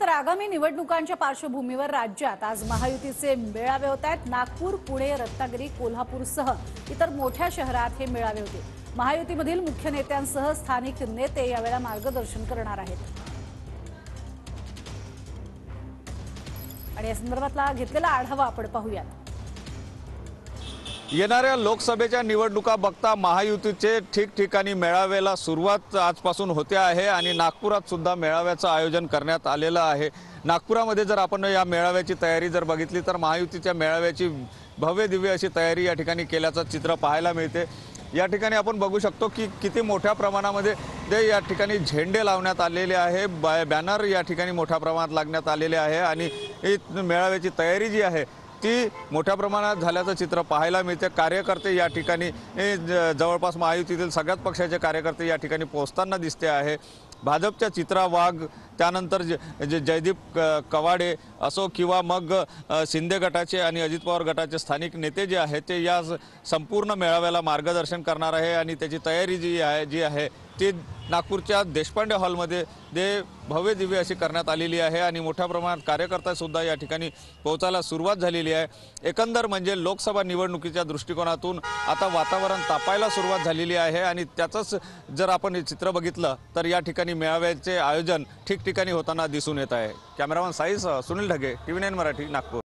तर आगामी निवडणुकांच्या पार्श्वभूमीवर राज्यात आज महायुतीचे मेळावे होत आहेत। नागपूर, पुणे, रत्नागिरी, कोल्हापूरसह इतर मोठ्या शहरात हे मेळावे होते। महायुतीमधील मुख्य नेत्यांसह स्थानिक नेते यावेळेला मार्गदर्शन करणार आहेत। आणि या संदर्भातला घेतलेला आढावा आपण पाहूयात। येणाऱ्या लोकसभेच्या निवडणुका बघता महायुतीचे ठिकठिकाणी मेळाव्याला सुरुवात आजपासून होते आहे आणि नागपुरात सुद्धा मेळाव्याचं आयोजन करण्यात आलेलं आहे। नागपुरामध्ये जर आपण या मेळाव्याची तयारी जर बघितली तर महायुतीच्या मेळाव्याची भव्य दिव्य अशी तयारी या ठिकाणी केल्याचं चित्र पाहायला मिळते। या ठिकाणी आपण बघू शकतो की किती मोठ्या प्रमाणामध्ये ते या ठिकाणी झेंडे लावण्यात आलेले आहे, बॅनर या ठिकाणी मोठ्या प्रमाणात लागण्यात आलेले आहे आणि मेळाव्याची तयारी जी आहे ती मोठ्या प्रमाणात झाल्याचं चित्र पाहायला मिळते। कार्यकर्ते या ठिकाणी जवळपास महायुतीतील सगळ्याच पक्षाचे कार्यकर्ते या ठिकाणी पोहोचताना दिसते आहे। भाजपच्या चित्रा वाघ, त्यानंतर जयदीप कवाडे असो किंवा मग शिंदे गटाचे आणि अजित पवार गटाचे स्थानिक नेते जे आहेत ते या संपूर्ण मेळाव्याला मार्गदर्शन करणार आहे आणि त्याची तयारी जी आहे ती नागपूरच्या देशपांडे हॉलमध्ये भव्य दिव्य अशी करण्यात आलेली आहे आणि मोठ्या प्रमाणात कार्यकर्ते सुद्धा या ठिकाणी पोहोचायला सुरुवात झालेली आहे। एकंदर म्हणजे लोकसभा निवडणुकीच्या दृष्टिकोनातून आता वातावरण तापायला सुरुवात झालेली आहे आणि त्याचंच जर आपण हे चित्र बघितलं तर या ठिकाणी मेळाव्याचे आयोजन ठिकठिकाणी होताना दिसून येत आहे। कॅमेरामन साईसह सुनील ढगे, TV9 मराठी, नागपूर।